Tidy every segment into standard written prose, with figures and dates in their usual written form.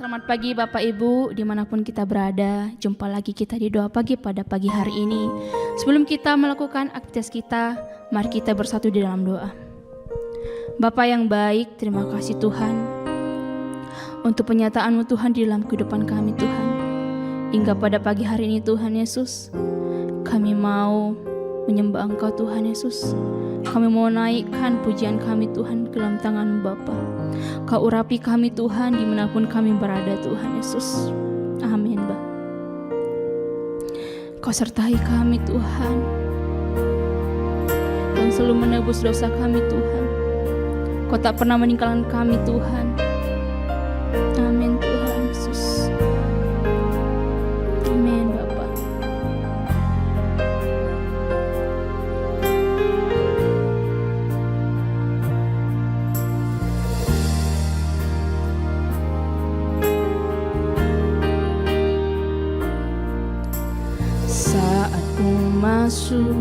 Selamat pagi Bapak Ibu, dimanapun kita berada. Jumpa lagi kita di doa pagi pada pagi hari ini. Sebelum kita melakukan aktivitas kita, mari kita bersatu di dalam doa. Bapa yang baik, terima kasih Tuhan untuk penyataanmu Tuhan di dalam kehidupan kami Tuhan. Hingga pada pagi hari ini Tuhan Yesus, kami mau menyembah Engkau Tuhan Yesus. Kami mau naikkan pujian kami Tuhan ke dalam tangan Bapa. Kau urapi kami Tuhan dimanapun kami berada Tuhan Yesus. Amin Bapa. Kau sertai kami Tuhan, dan selalu menebus dosa kami Tuhan. Kau tak pernah meninggalkan kami Tuhan. Amin Tuhan Yesus. Amin Bapa. Saat ku masuk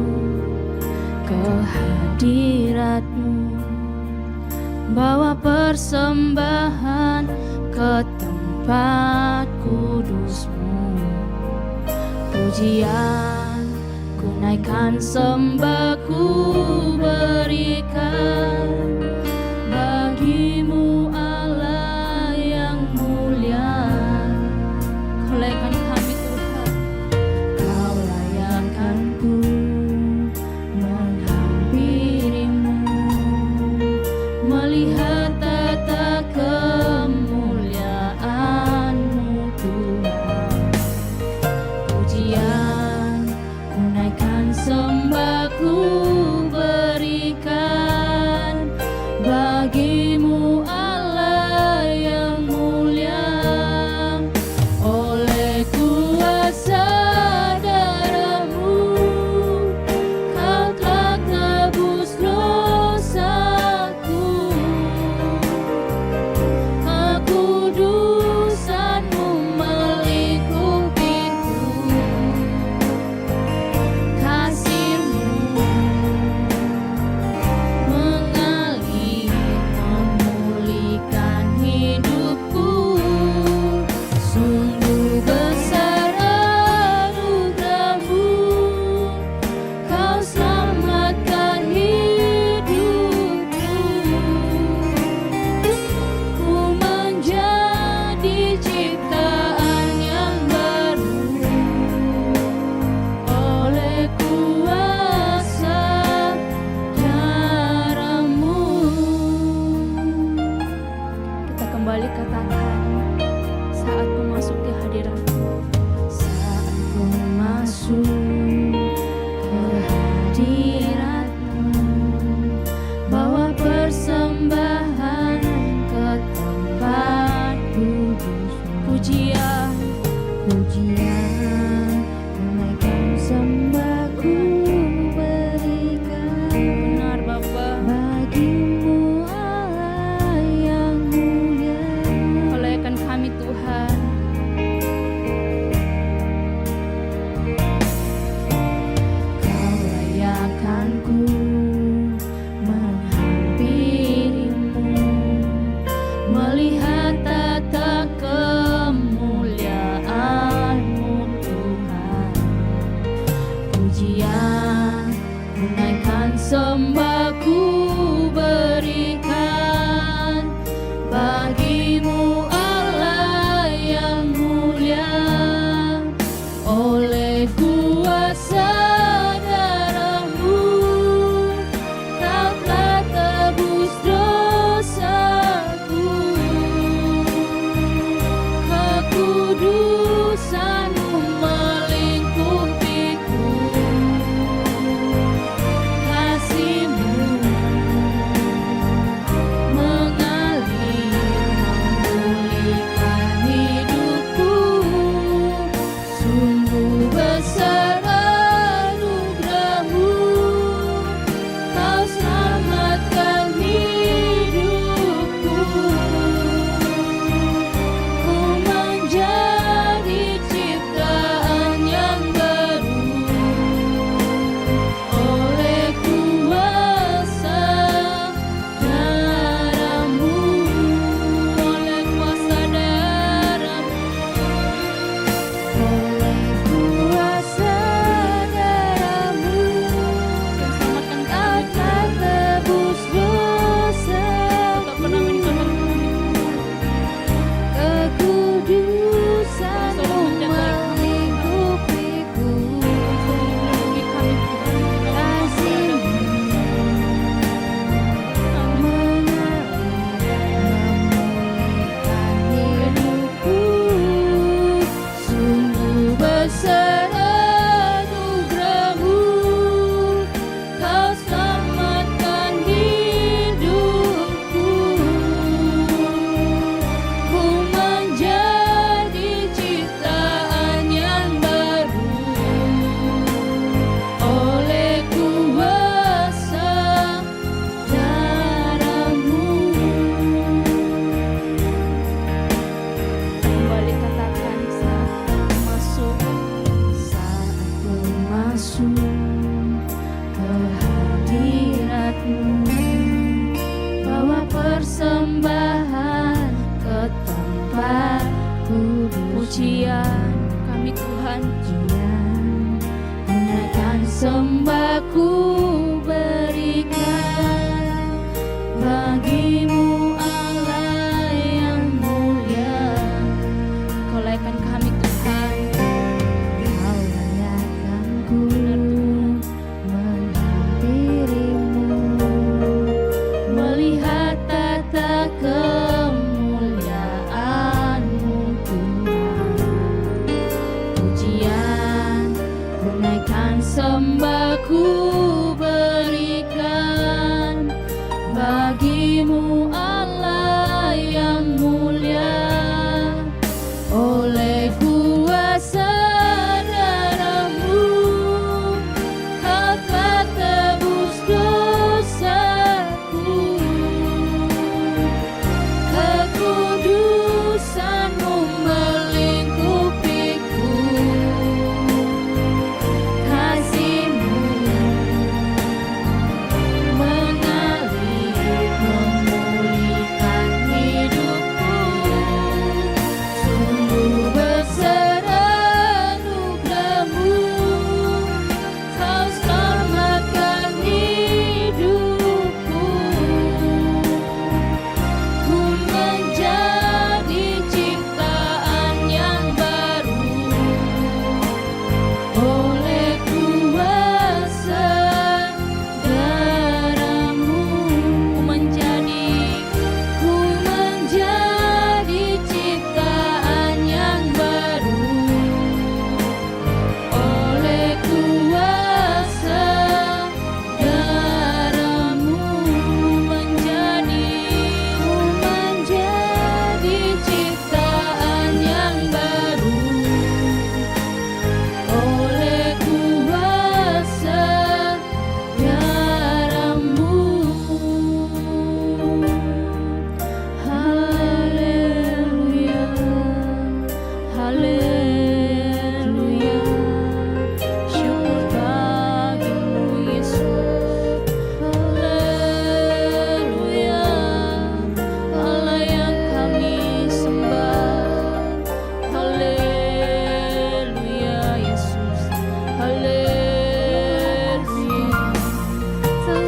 ke hadirat-Mu, bawa persembahan ke tempat kudus-Mu. Pujian ku naikkan, sembah ku berikan bagi-Mu Allah yang mulia. Kau layakkan kami Tuhan, Kau layakkan ku menghampiri-Mu, melihat tata kemuliaan-Mu Tuhan. Pujian ku naikkan, sembah ku berikan bagi-Mu Allah yang mulia. Oleh kuasa darah-Mu, Kau telah tebus dosaku. Kekudusan-Mu melingkupiku. Kasih-Mu mengalir, memulihkan hidupku. Sungguh besar anugerah-Mu, Kau selamatkan hidupku. Ku menjadi ciptaan yang baru oleh kuasa darah-Mu. Kita kembali katakan, saat ku masuk di hadirat-Mu, saat ku masuk ke hadirat-Mu, bawa persembahan ke tempat kudus. Pujian ku naikkan, sembah ku berikan. Benar Bapa, bagi-Mu Allah yang mulia. Kau layakkan kami Tuhan. Kau layakkanku menghampiri-Mu, melihat tata kemuliaan-Mu Tuhan. Pujian kami Tuhan, menaikkan sembahku berikan bagimu Allah yang mulia. Kau layakan kami Tuhan, Kau layakkanku menghampirimu, melihat tata kemuliaan-Mu Tuhan. Pujian menaikkan sembahku berikan bagimu Allah yang mulia. Oleh kuasa darah-Mu Kau telah tebus dosaku, kekudusan-Mu melingkupiku, kasih-Mu mengalir memulihkan hidupku. Sungguh besar anugerah-Mu, Kau selamatkan hidupku. Ku menjadi ciptaan yang baru oleh kuasa darah-Mu. Ku menjadi ciptaan yang baru oleh kuasa darah-Mu. Menjadi ciptaan yang baru oleh kuasa darah-Mu. Haleluya, haleluya. Syukur bagimu Yesus. Haleluya, Allah yang kami sembah. Haleluya Yesus. Haleluya.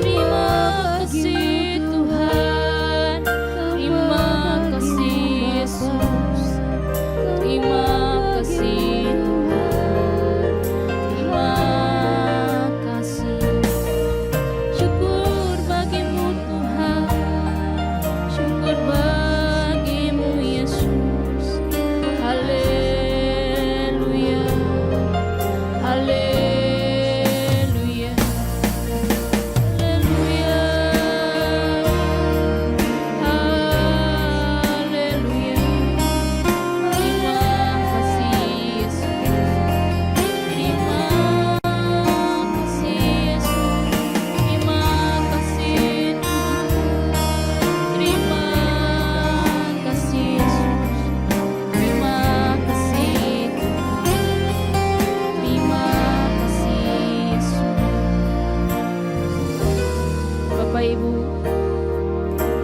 Terima kasih Tuhan, terima kasih Yesus, terima kasih Tuhan, terima kasih. Syukur bagimu Tuhan, syukur bagimu Yesus. Haleluya, haleluya, haleluya, haleluya. Terima kasih Yesus, terima kasih Yesus, terima kasih Tuhan, terima kasih Yesus, terima kasih Tuhan, terima kasih Yesus. Bapak Ibu,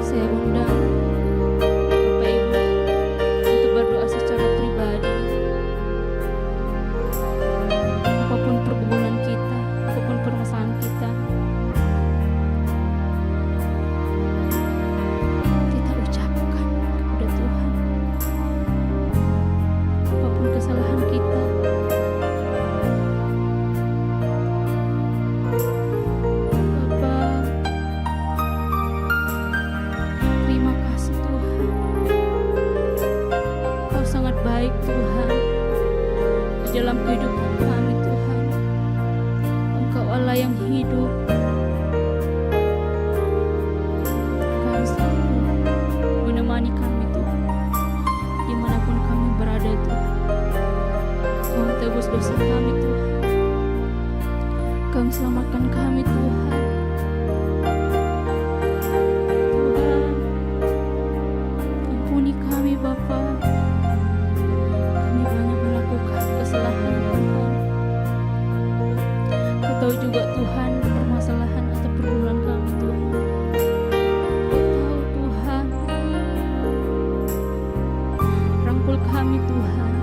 saya undang Bapak Ibu untuk berdoa secara pribadi. Apapun pergumulan kita, apapun permasalahan kita, kita ucapkan kepada Tuhan. Apapun kesalahan kita, Bapa, terima kasih Tuhan. Kau sangat baik Tuhan di dalam kehidupan kami Tuhan. Engkau Allah yang hidup. Kau selalu menemani kami Tuhan, dimanapun kami berada Tuhan. Kau tebus dosa kami Tuhan, Kau selamatkan kami Tuhan. Tuhan, ampuni kami Bapa. Kami banyak melakukan kesalahan Tuhan. Kau tahu juga Tuhan permasalahan atau pergumulan kami Tuhan. Kau tahu Tuhan. Rangkul kami Tuhan.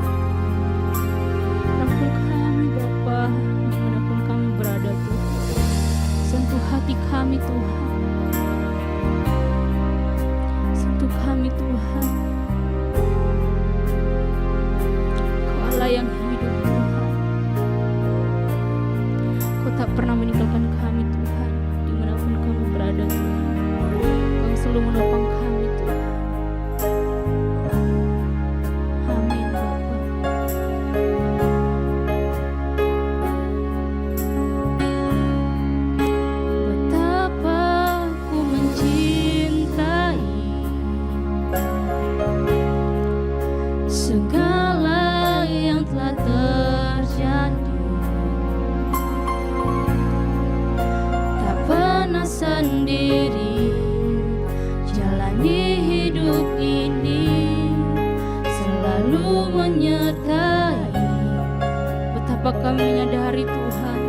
kami menyadari Tuhan,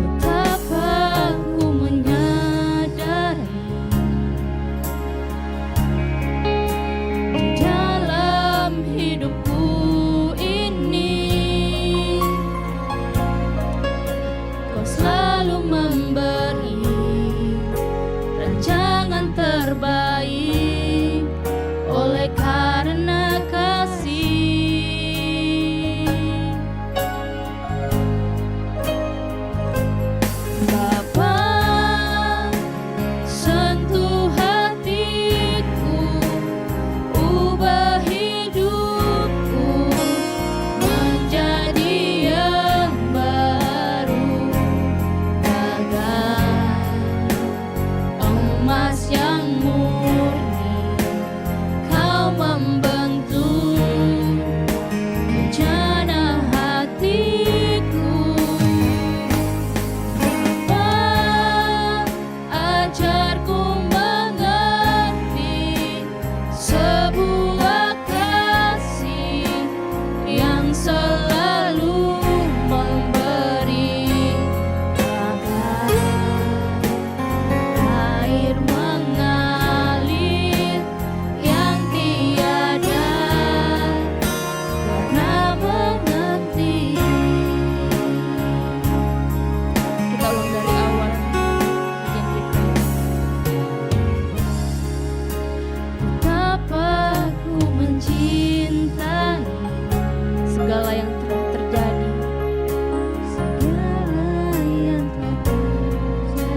betapa ku menyadari di dalam hidupku ini Kau selalu memberi rancangan terbaik oleh karena kasih. Bapa, sentuh hatiku, ubah hidupku menjadi yang baru, bagai emas yang murni. Kau membentuk rencana hatiku. Bapa, ajarku mengerti sebuah kasih yang selalu memberi, bagai air mengalir yang tiada pernah berhenti. Kita ulang dari awal bagian kita. Betapa ku mencintai segala yang telah terjadi, segala yang telah terjadi.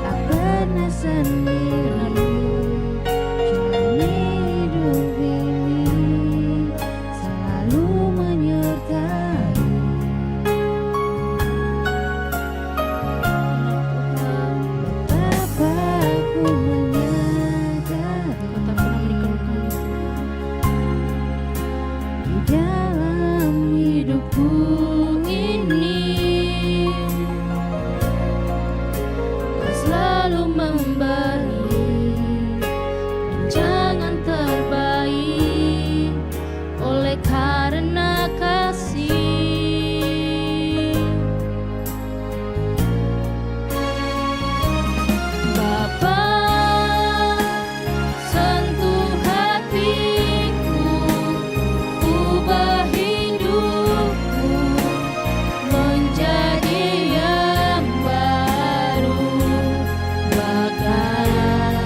Tak pernah sendiri, jalani hidup ini selalu menyertai. Betapa ku menyadari Kau tak pernah meninggalkan kami. di dalam Hidupku ini Kau selalu memberi rancangan terbaik oleh karena kasih. Bapa, sentuh hatiku, ubah hidupku menjadi yang baru, bagai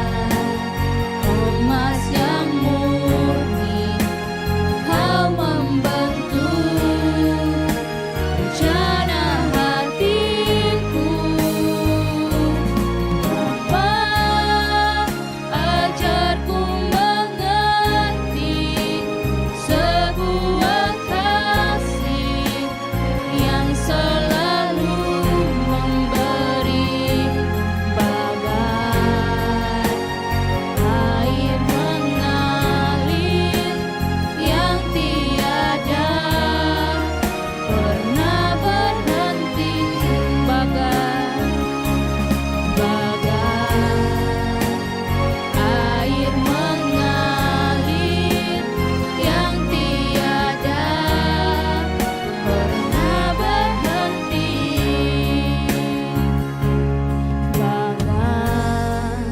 emas yang murni. Kau membentuk rencana hatiku. Bapa, ajarku mengerti sebuah kasih yang selalu memberi, bagai air mengalir yang tiada pernah berhenti, bagai air mengalir yang tiada pernah berhenti, bagai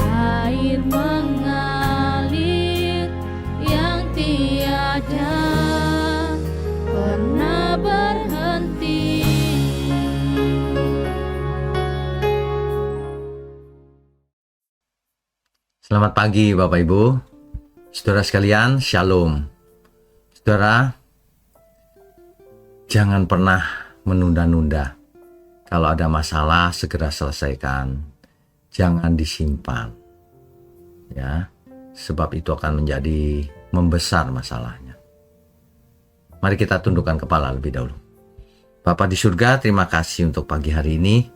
air mengalir yang tiada pernah berhenti. Selamat pagi Bapak Ibu, saudara sekalian, Shalom. Saudara, jangan pernah menunda-nunda. Kalau ada masalah, segera selesaikan. Jangan disimpan. Ya, sebab itu akan menjadi membesar masalahnya. Mari kita tundukkan kepala lebih dahulu. Bapa di surga, terima kasih untuk pagi hari ini.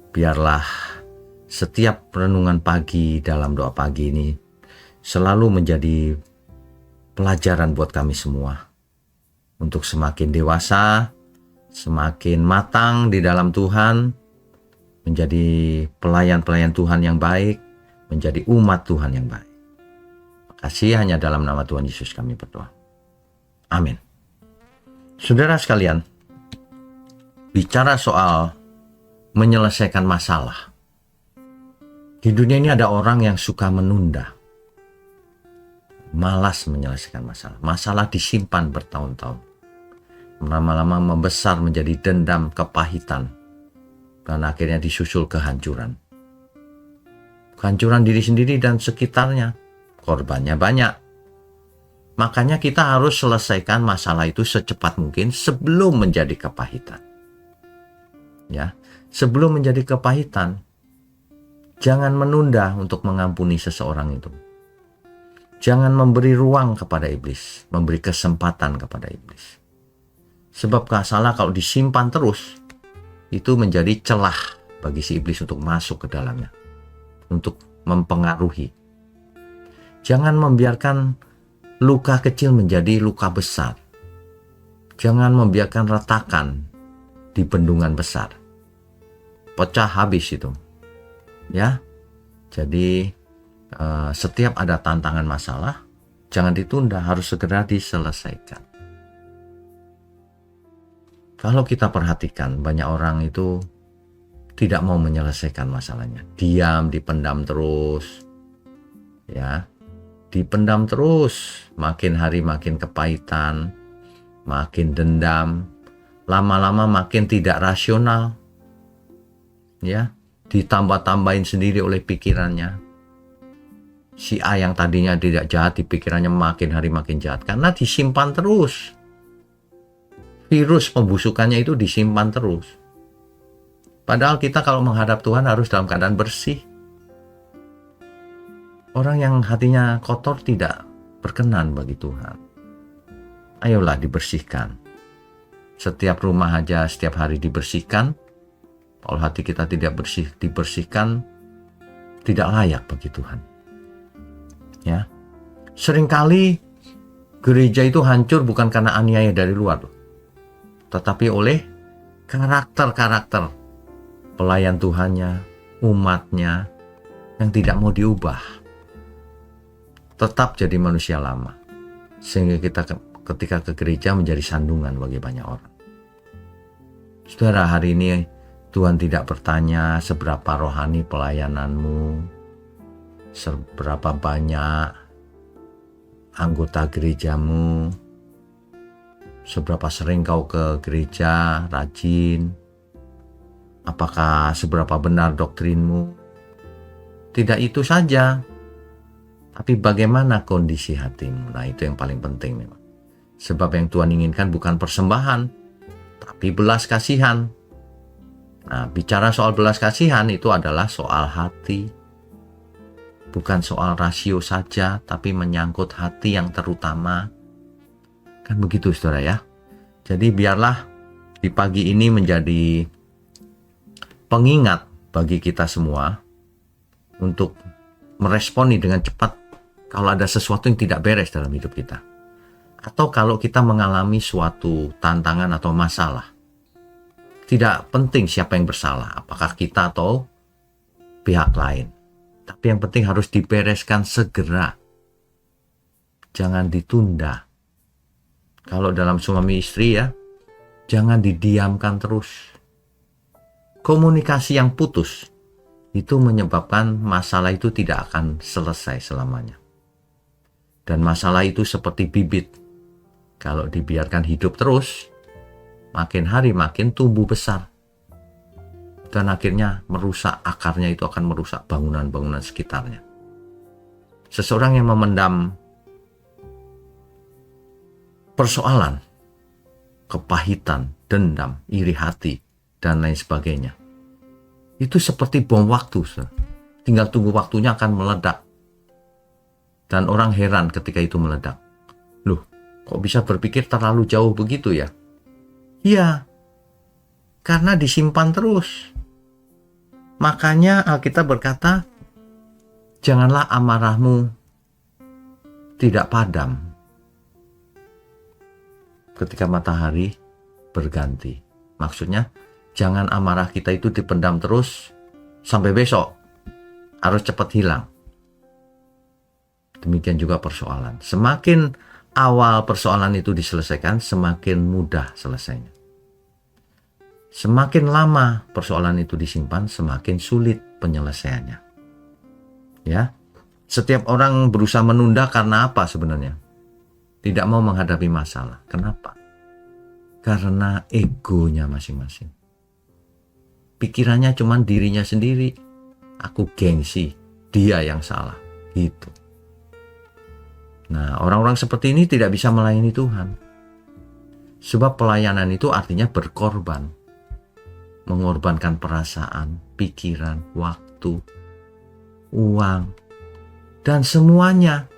Biarlah setiap renungan pagi dalam doa pagi ini selalu menjadi pelajaran buat kami semua. Untuk semakin dewasa, semakin matang di dalam Tuhan, menjadi pelayan-pelayan Tuhan yang baik, menjadi umat Tuhan yang baik. kasih, hanya dalam nama Tuhan Yesus kami berdoa. Amin. Saudara sekalian, bicara soal menyelesaikan masalah. Di dunia ini ada orang yang suka menunda. Malas menyelesaikan masalah. Masalah disimpan bertahun-tahun. Lama-lama membesar menjadi dendam, kepahitan. Dan akhirnya disusul kehancuran. Kehancuran diri sendiri dan sekitarnya. Korbannya banyak. Makanya kita harus selesaikan masalah itu secepat mungkin sebelum menjadi kepahitan. Ya, sebelum menjadi kepahitan, jangan menunda untuk mengampuni seseorang itu. Jangan memberi ruang kepada iblis, memberi kesempatan kepada iblis. Sebab masalah kalau disimpan terus, itu menjadi celah bagi si iblis untuk masuk ke dalamnya, untuk mempengaruhi. Jangan membiarkan luka kecil menjadi luka besar. Jangan membiarkan retakan di bendungan besar. Pecah habis itu. Ya. Jadi setiap ada tantangan masalah, jangan ditunda, harus segera diselesaikan. Kalau kita perhatikan, banyak orang itu tidak mau menyelesaikan masalahnya. Diam, dipendam terus. Ya. Dipendam terus, makin hari makin kepahitan, makin dendam, lama-lama makin tidak rasional. Ya, ditambah-tambahin sendiri oleh pikirannya. Si A yang tadinya tidak jahat, di pikirannya makin hari makin jahat karena disimpan terus. Virus pembusukannya itu disimpan terus. Padahal kita kalau menghadap Tuhan harus dalam keadaan bersih. Orang yang hatinya kotor tidak berkenan bagi Tuhan. Ayolah dibersihkan. Setiap rumah aja setiap hari dibersihkan. Kalau hati kita tidak bersih, dibersihkan, tidak layak bagi Tuhan. Ya, seringkali gereja itu hancur bukan karena aniaya dari luar, tetapi oleh karakter-karakter pelayan Tuhannya, umatnya yang tidak mau diubah, tetap jadi manusia lama, sehingga kita ketika ke gereja menjadi sandungan bagi banyak orang. Saudara, hari ini Tuhan tidak bertanya seberapa rohani pelayananmu, seberapa banyak anggota gerejamu, seberapa sering kau ke gereja, rajin, apakah seberapa benar doktrinmu. Tidak itu saja, tapi bagaimana kondisi hatimu. Nah, itu yang paling penting memang. Sebab yang Tuhan inginkan bukan persembahan, tapi belas kasihan. Nah, bicara soal belas kasihan itu adalah soal hati. Bukan soal rasio saja, tapi menyangkut hati yang terutama. Kan begitu, saudara ya. Jadi biarlah di pagi ini menjadi pengingat bagi kita semua untuk meresponi dengan cepat kalau ada sesuatu yang tidak beres dalam hidup kita. Atau kalau kita mengalami suatu tantangan atau masalah. Tidak penting siapa yang bersalah, apakah kita atau pihak lain. Tapi yang penting harus dibereskan segera. Jangan ditunda. Kalau dalam suami istri ya, jangan didiamkan terus. Komunikasi yang putus itu menyebabkan masalah itu tidak akan selesai selamanya. Dan masalah itu seperti bibit. Kalau dibiarkan hidup terus, makin hari makin tumbuh besar. Dan akhirnya merusak, akarnya itu akan merusak bangunan-bangunan sekitarnya. Seseorang yang memendam persoalan, kepahitan, dendam, iri hati, dan lain sebagainya, itu seperti bom waktu. Tinggal tunggu waktunya akan meledak. Dan orang heran ketika itu meledak. Loh, kok bisa berpikir terlalu jauh begitu ya? Iya, karena disimpan terus. Makanya Alkitab berkata, janganlah amarahmu tidak padam ketika matahari berganti. Maksudnya, jangan amarah kita itu dipendam terus sampai besok. Harus cepat hilang. Demikian juga persoalan. Semakin awal persoalan itu diselesaikan, semakin mudah selesainya. Semakin lama persoalan itu disimpan, semakin sulit penyelesaiannya. Ya, setiap orang berusaha menunda karena apa sebenarnya? Tidak mau menghadapi masalah. Kenapa? Karena egonya masing-masing. Pikirannya cuma dirinya sendiri. Aku gengsi, dia yang salah. Gitu. Nah, orang-orang seperti ini tidak bisa melayani Tuhan. Sebab pelayanan itu artinya berkorban. Mengorbankan perasaan, pikiran, waktu, uang, dan semuanya.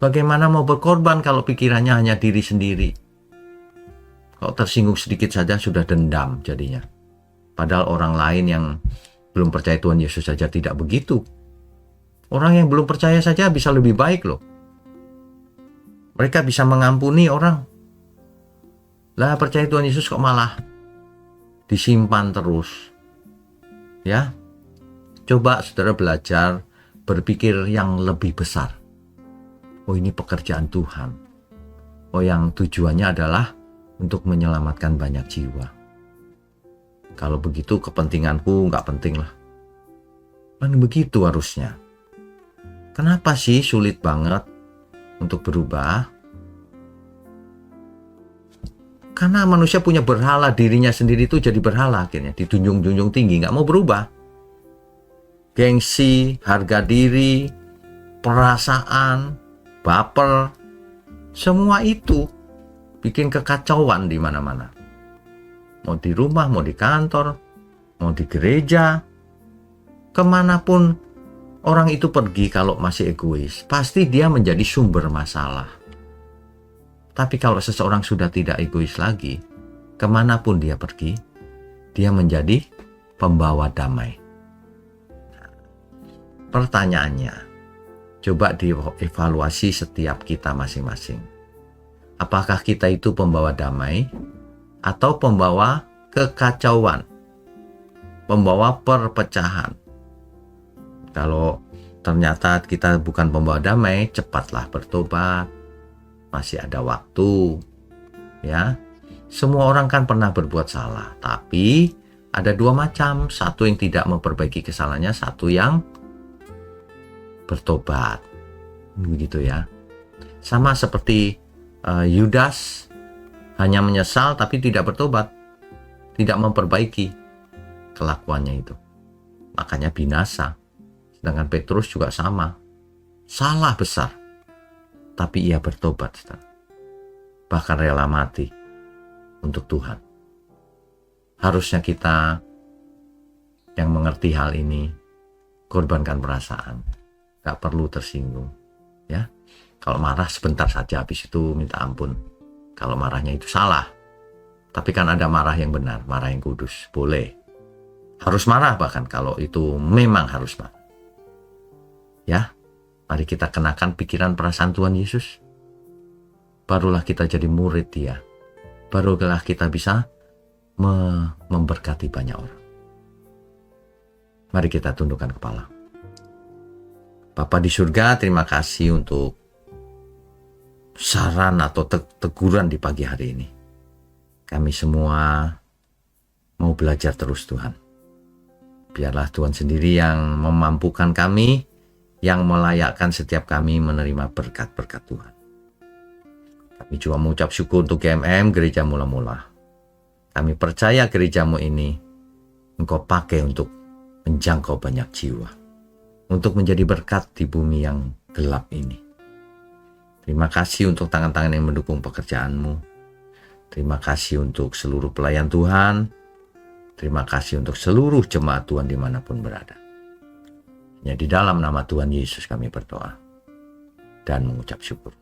Bagaimana mau berkorban kalau pikirannya hanya diri sendiri? Kalau tersinggung sedikit saja sudah dendam jadinya. Padahal orang lain yang belum percaya Tuhan Yesus saja tidak begitu. Orang yang belum percaya saja bisa lebih baik loh. Mereka bisa mengampuni orang. Lah percaya Tuhan Yesus kok malah disimpan terus. Ya. Coba saudara belajar berpikir yang lebih besar. Oh, ini pekerjaan Tuhan. Oh, yang tujuannya adalah untuk menyelamatkan banyak jiwa. Kalau begitu kepentinganku nggak penting lah. Kan begitu harusnya. Kenapa sih sulit banget untuk berubah? Karena manusia punya berhala, dirinya sendiri itu jadi berhala akhirnya. Ditunjung-junjung tinggi, nggak mau berubah. Gengsi, harga diri, perasaan, baper, semua itu bikin kekacauan di mana-mana. Mau di rumah, mau di kantor, mau di gereja, kemanapun orang itu pergi kalau masih egois, pasti dia menjadi sumber masalah. Tapi kalau seseorang sudah tidak egois lagi, kemanapun dia pergi, dia menjadi pembawa damai. Pertanyaannya, coba dievaluasi setiap kita masing-masing. Apakah kita itu pembawa damai atau pembawa kekacauan, pembawa perpecahan? Kalau ternyata kita bukan pembawa damai, cepatlah bertobat. Masih ada waktu. Ya. Semua orang kan pernah berbuat salah, tapi ada dua macam, satu yang tidak memperbaiki kesalahannya, satu yang bertobat. Begitu ya. Sama seperti Yudas, hanya menyesal tapi tidak bertobat, tidak memperbaiki kelakuannya itu. Makanya binasa. Sedangkan Petrus juga sama. Salah besar. Tapi ia bertobat. Bahkan rela mati untuk Tuhan. Harusnya kita yang mengerti hal ini korbankan perasaan. Gak perlu tersinggung. Ya. Kalau marah sebentar saja, habis itu minta ampun. Kalau marahnya itu salah. Tapi kan ada marah yang benar, marah yang kudus. Boleh. Harus marah bahkan kalau itu memang harus marah. Ya, mari kita kenakan pikiran perasaan Tuhan Yesus. Barulah kita jadi murid Dia. Barulah kita bisa memberkati banyak orang. Mari kita tundukkan kepala. Bapa di surga, terima kasih untuk saran atau teguran di pagi hari ini. Kami semua mau belajar terus Tuhan. Biarlah Tuhan sendiri yang memampukan kami, yang melayakkan setiap kami menerima berkat-berkat Tuhan. Kami juga mengucap syukur untuk GMM, Gereja Mula-Mula. Kami percaya gerejamu ini Engkau pakai untuk menjangkau banyak jiwa. Untuk menjadi berkat di bumi yang gelap ini. Terima kasih untuk tangan-tangan yang mendukung pekerjaanmu. Terima kasih untuk seluruh pelayan Tuhan. Terima kasih untuk seluruh jemaat Tuhan dimanapun berada. Hanya di dalam nama Tuhan Yesus kami berdoa dan mengucap syukur.